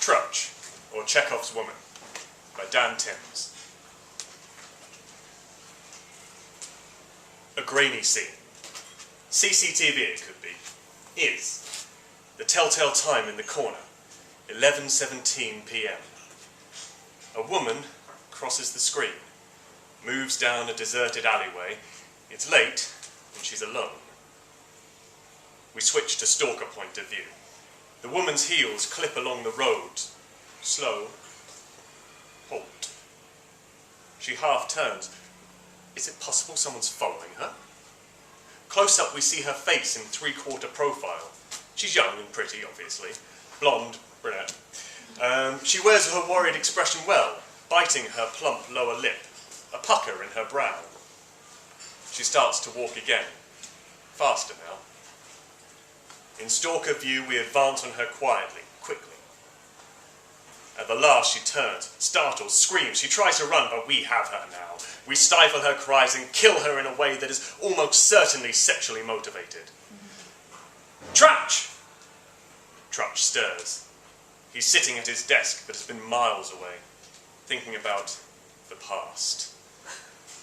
Trutch, or Chekhov's Woman, by Dan Timms. A grainy scene. CCTV it could be. Is. The telltale time in the corner. 11:17 p.m. A woman crosses the screen, moves down a deserted alleyway. It's late, and she's alone. We switch to stalker point of view. The woman's heels clip along the road. Slow. Halt. She half turns. Is it possible someone's following her? Close up we see her face in three-quarter profile. She's young and pretty, obviously. Blonde, brunette. She wears her worried expression well, biting her plump lower lip, a pucker in her brow. She starts to walk again. Faster now. In stalker view, we advance on her quietly, quickly. At the last, she turns, startles, screams. She tries to run, but we have her now. We stifle her cries and kill her in a way that is almost certainly sexually motivated. Trutch! Trutch stirs. He's sitting at his desk, but has been miles away, thinking about the past.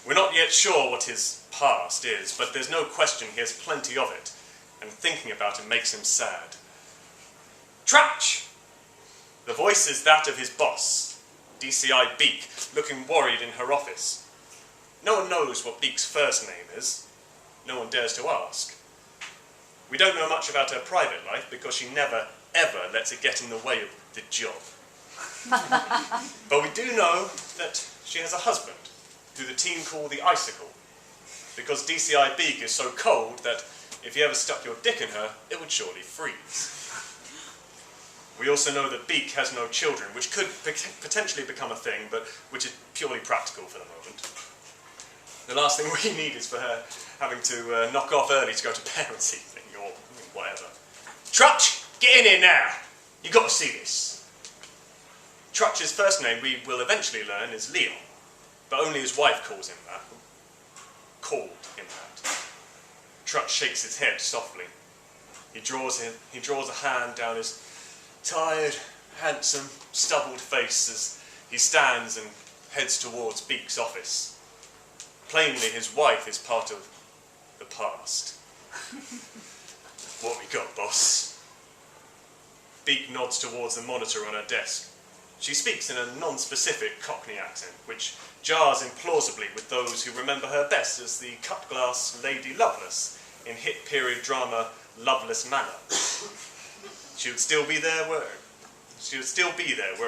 We're not yet sure what his past is, but there's no question he has plenty of it, and thinking about it makes him sad. Trutch! The voice is that of his boss, DCI Beak, looking worried in her office. No one knows what Beak's first name is. No one dares to ask. We don't know much about her private life because she never, ever lets it get in the way of the job. But we do know that she has a husband, who the team call the Icicle, because DCI Beak is so cold that if you ever stuck your dick in her, it would surely freeze. We also know that Beak has no children, which could potentially become a thing, but which is purely practical for the moment. The last thing we need is for her having to knock off early to go to parents' evening, or whatever. Trutch, get in here now! You've got to see this. Trutch's first name, we will eventually learn, is Leon, but only his wife calls him that. Called him that. Trutch shakes his head softly. He draws a hand down his tired, handsome, stubbled face as he stands and heads towards Beak's office. Plainly, his wife is part of the past. What we got, boss? Beak nods towards the monitor on her desk. She speaks in a non-specific Cockney accent, which jars implausibly with those who remember her best as the cut-glass Lady Lovelace in hit period drama Loveless Manor. She would still be there were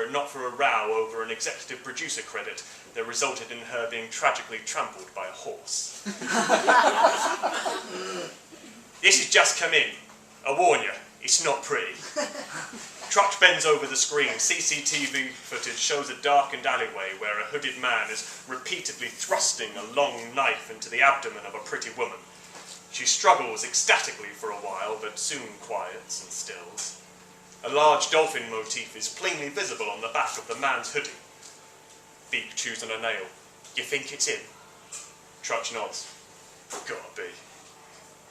it not for a row over an executive producer credit that resulted in her being tragically trampled by a horse. This has just come in. I warn you, it's not pretty. Trutch bends over the screen. CCTV footage shows a darkened alleyway where a hooded man is repeatedly thrusting a long knife into the abdomen of a pretty woman. She struggles ecstatically for a while, but soon quiets and stills. A large dolphin motif is plainly visible on the back of the man's hoodie. Beak chews on a nail. You think it's him? Trutch nods. Gotta be.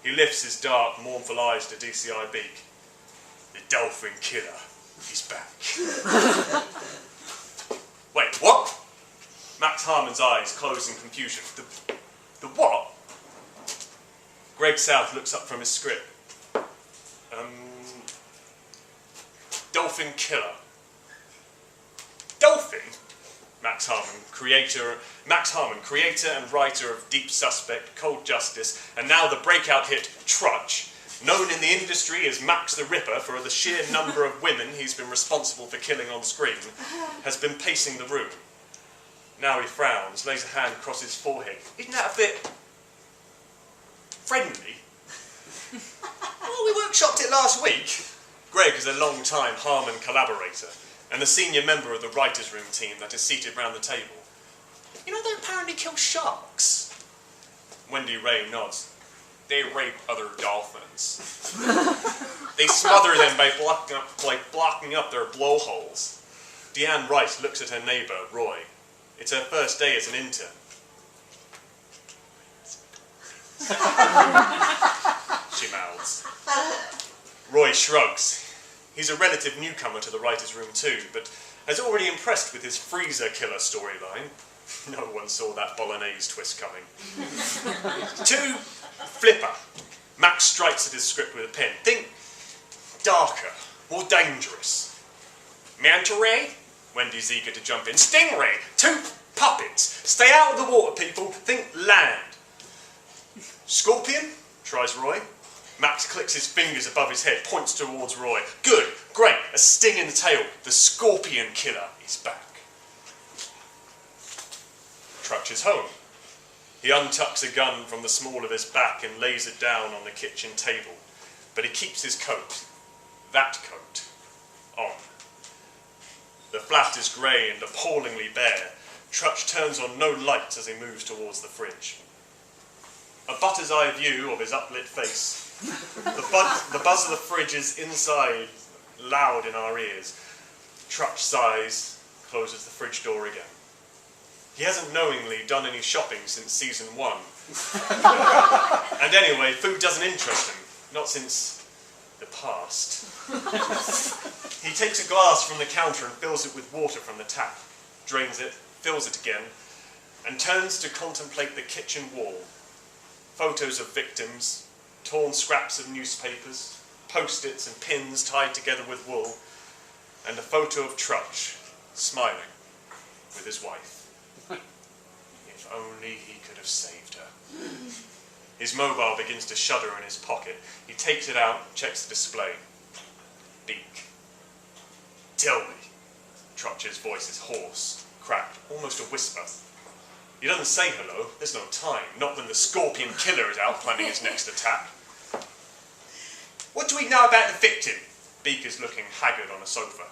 He lifts his dark, mournful eyes to DCI Beak. The dolphin killer is back. Wait, what? Max Harmon's eyes close in confusion. The what? Greg South looks up from his script. Dolphin killer. Dolphin? Max Harmon, creator and writer of Deep Suspect, Cold Justice, and now the breakout hit Trutch, known in the industry as Max the Ripper for the sheer number of women he's been responsible for killing on screen, has been pacing the room. Now he frowns, lays a hand across his forehead. Isn't that a bit friendly? Oh, we workshopped it last week. Greg is a long-time Harmon collaborator and the senior member of the writers' room team that is seated round the table. You know, they apparently kill sharks. Wendy Ray nods. They rape other dolphins. They smother them by blocking up their blowholes. Deanne Rice looks at her neighbour, Roy. It's her first day as an intern. She mouths. Roy shrugs. He's a relative newcomer to the writer's room too, but has already impressed with his freezer killer storyline. No one saw that bolognese twist coming. 2, Flipper. Max strikes at his script with a pen. Think darker, more dangerous. Manta ray? Wendy's eager to jump in. Stingray! 2, Puppets. Stay out of the water, people. Think land. Scorpion? Tries Roy. Max clicks his fingers above his head, points towards Roy. Good, great, a sting in the tail. The Scorpion Killer is back. Trutch is home. He untucks a gun from the small of his back and lays it down on the kitchen table. But he keeps his coat, that coat, on. The flat is grey and appallingly bare. Trutch turns on no lights as he moves towards the fridge. A butter's eye view of his uplit face. The buzz of the fridge is inside, loud in our ears. Trutch sighs, closes the fridge door again. He hasn't knowingly done any shopping since season 1. And anyway, food doesn't interest him, not since the past. He takes a glass from the counter and fills it with water from the tap, drains it, fills it again, and turns to contemplate the kitchen wall. Photos of victims, torn scraps of newspapers, post-its and pins tied together with wool, and a photo of Trutch, smiling, with his wife. If only he could have saved her. His mobile begins to shudder in his pocket. He takes it out, checks the display. Beak. Tell me. Trutch's voice is hoarse, cracked, almost a whisper. He doesn't say hello, there's no time, not when the Scorpion Killer is out planning his next attack. What do we know about the victim? Beak is looking haggard on a sofa,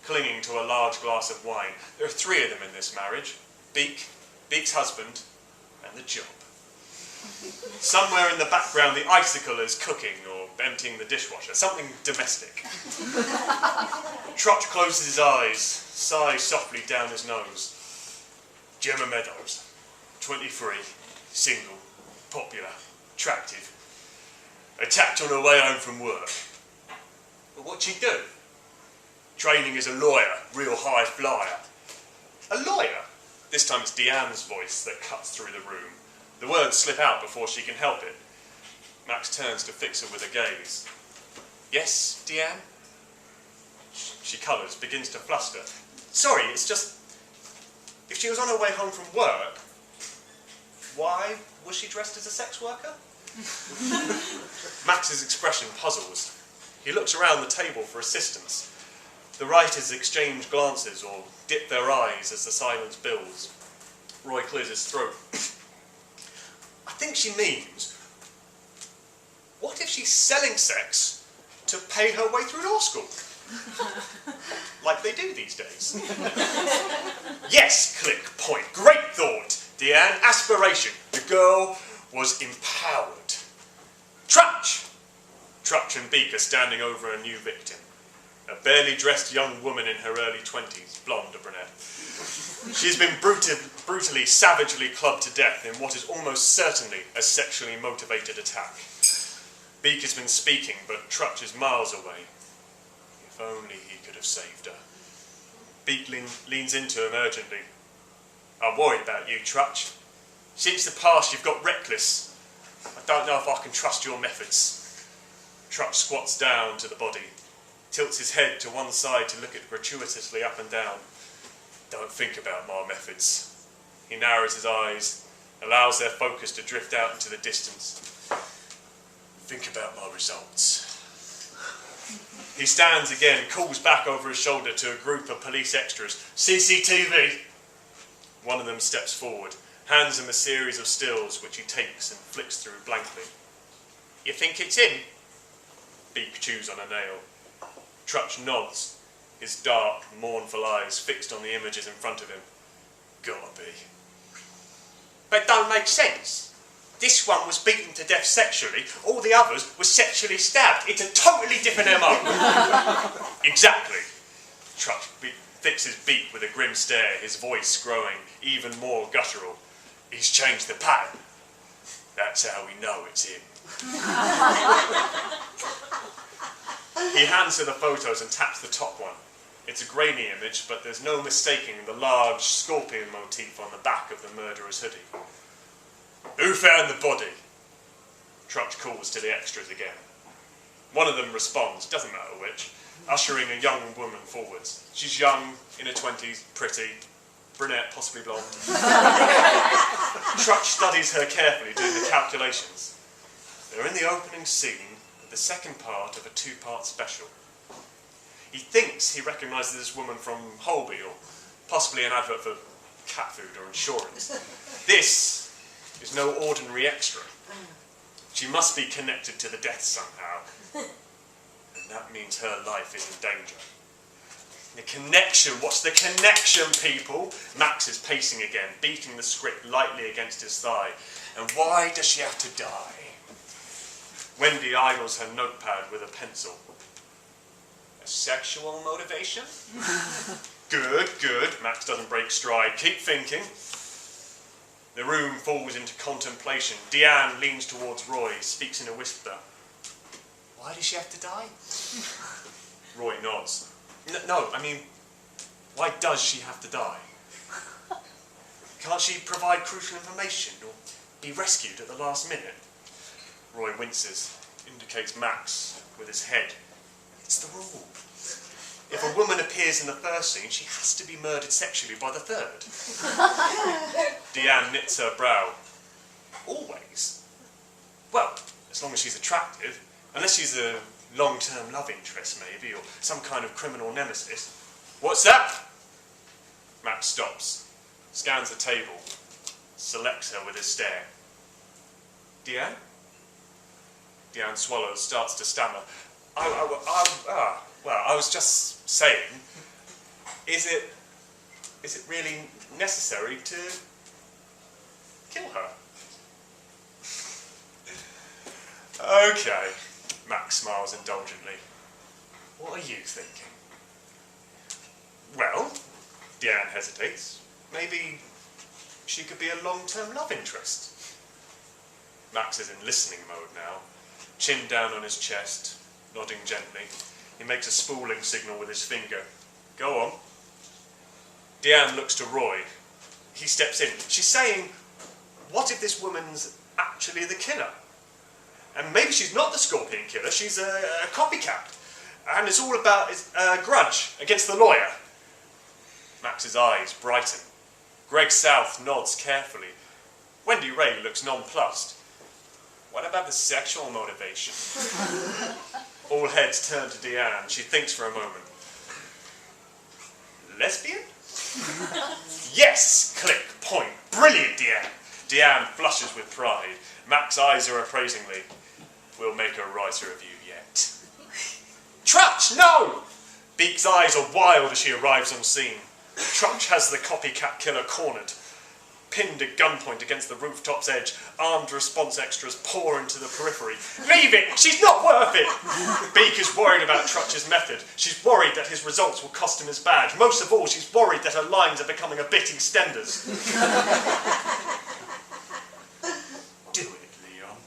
clinging to a large glass of wine. There are 3 of them in this marriage. Beak, Beak's husband, and the job. Somewhere in the background, the icicle is cooking or emptying the dishwasher, something domestic. Trutch closes his eyes, sighs softly down his nose. Gemma Meadows, 23, single, popular, attractive. Attacked on her way home from work. But what'd she do? Training as a lawyer, real high flyer. A lawyer? This time it's Deanne's voice that cuts through the room. The words slip out before she can help it. Max turns to fix her with a gaze. Yes, Deanne? She colours, begins to fluster. Sorry, it's just... If she was on her way home from work, why was she dressed as a sex worker? Max's expression puzzles. He looks around the table for assistance. The writers exchange glances or dip their eyes as the silence builds. Roy clears his throat. I think she means, what if she's selling sex to pay her way through law school? Like they do these days. Yes, click, point. Great thought, Deanne. Aspiration. The girl was empowered. Trutch! Trutch and Beak are standing over a new victim. A barely dressed young woman in her early 20s, blonde or brunette. She's been brutally, savagely clubbed to death in what is almost certainly a sexually motivated attack. Beak has been speaking, but Trutch is miles away. If only he could have saved her. Beak leans into him urgently. I'm worried about you, Trutch. Since the past you've got reckless. I don't know if I can trust your methods. Trutch squats down to the body, tilts his head to one side to look it gratuitously up and down. Don't think about my methods. He narrows his eyes, allows their focus to drift out into the distance. Think about my results. He stands again, calls back over his shoulder to a group of police extras. CCTV! One of them steps forward, hands him a series of stills which he takes and flicks through blankly. You think it's him? Beak chews on a nail. Trutch nods, his dark, mournful eyes fixed on the images in front of him. Gotta be. But it don't make sense. This one was beaten to death sexually, all the others were sexually stabbed. It's a totally different MO. Exactly. Trutch fixes Beak with a grim stare, his voice growing even more guttural. He's changed the pattern. That's how we know it's him. He hands her the photos and taps the top one. It's a grainy image, but there's no mistaking the large scorpion motif on the back of the murderer's hoodie. Who found the body? Trutch calls to the extras again. One of them responds, doesn't matter which, ushering a young woman forwards. She's young, in her 20s, pretty, brunette, possibly blonde. Trutch studies her carefully, doing the calculations. They're in the opening scene of the second part of a two-part special. He thinks he recognises this woman from Holby, or possibly an advert for cat food or insurance. This is no ordinary extra. She must be connected to the death somehow. And that means her life is in danger. The connection, what's the connection, people? Max is pacing again, beating the script lightly against his thigh. And why does she have to die? Wendy idles her notepad with a pencil. A sexual motivation? Good, good. Max doesn't break stride. Keep thinking. The room falls into contemplation. Deanne leans towards Roy, speaks in a whisper. Why does she have to die? Roy nods. No, I mean, why does she have to die? Can't she provide crucial information or be rescued at the last minute? Roy winces, indicates Max with his head. It's the rule. If a woman appears in the first scene, she has to be murdered sexually by the third. Deanne knits her brow. Always? Well, as long as she's attractive. Unless she's a long-term love interest, maybe, or some kind of criminal nemesis. What's that? Max stops, scans the table, selects her with his stare. Deanne? Deanne swallows, starts to stammer. Well, I was just saying, is it really necessary to kill her? Okay, Max smiles indulgently. What are you thinking? Well, Deanne hesitates. Maybe she could be a long-term love interest. Max is in listening mode now, chin down on his chest, nodding gently. He makes a spooling signal with his finger. Go on. Deanne looks to Roy. He steps in. She's saying, what if this woman's actually the killer? And maybe she's not the scorpion killer, she's a copycat. And it's all about a grudge against the lawyer. Max's eyes brighten. Greg South nods carefully. Wendy Ray looks nonplussed. What about the sexual motivation? All heads turn to Deanne. She thinks for a moment. Lesbian? Yes! Click. Point. Brilliant, Deanne. Deanne flushes with pride. Max eyes her appraisingly. We'll make a writer of you yet. Trutch, no! Beak's eyes are wild as she arrives on scene. Trutch has the copycat killer cornered. Pinned at gunpoint against the rooftop's edge, armed response extras pour into the periphery. Leave it! She's not worth it! Beak is worried about Trutch's method. She's worried that his results will cost him his badge. Most of all, she's worried that her lines are becoming a bit EastEnders. Do it, Leon.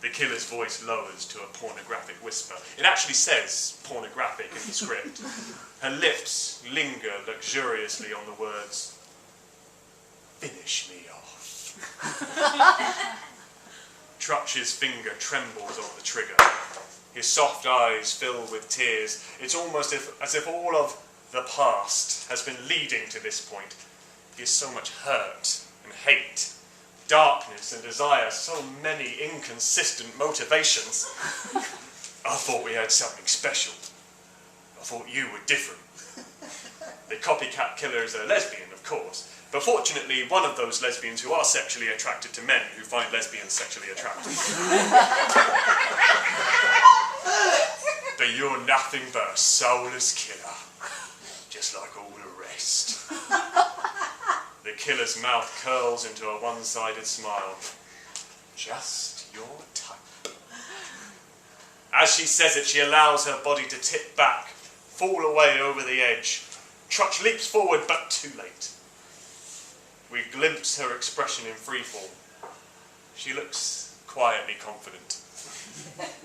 The killer's voice lowers to a pornographic whisper. It actually says pornographic in the script. Her lips linger luxuriously on the words. Finish me off. Trutch's finger trembles on the trigger. His soft eyes fill with tears. It's almost as if all of the past has been leading to this point. He has so much hurt and hate, darkness and desire, so many inconsistent motivations. I thought we had something special. I thought you were different. The copycat killer is a lesbian, of course. But fortunately, one of those lesbians who are sexually attracted to men who find lesbians sexually attractive. But you're nothing but a soulless killer, just like all the rest. The killer's mouth curls into a one-sided smile. Just your type. As she says it, she allows her body to tip back, fall away over the edge. Trutch leaps forward, but too late. We glimpse her expression in freefall. She looks quietly confident.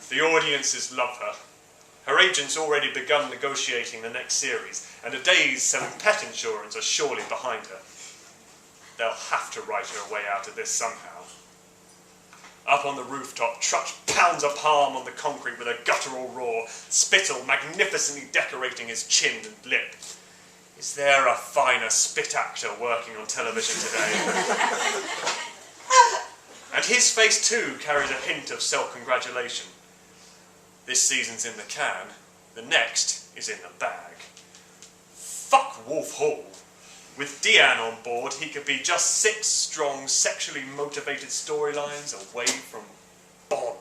The audiences love her. Her agent's already begun negotiating the next series, and a days selling pet insurance are surely behind her. They'll have to write her way out of this somehow. Up on the rooftop, Trutch pounds a palm on the concrete with a guttural roar, spittle magnificently decorating his chin and lip. Is there a finer spit actor working on television today? And his face too carries a hint of self-congratulation. This season's in the can, the next is in the bag. Fuck Wolf Hall. With Deanne on board, he could be just 6 strong, sexually motivated storylines away from Bond.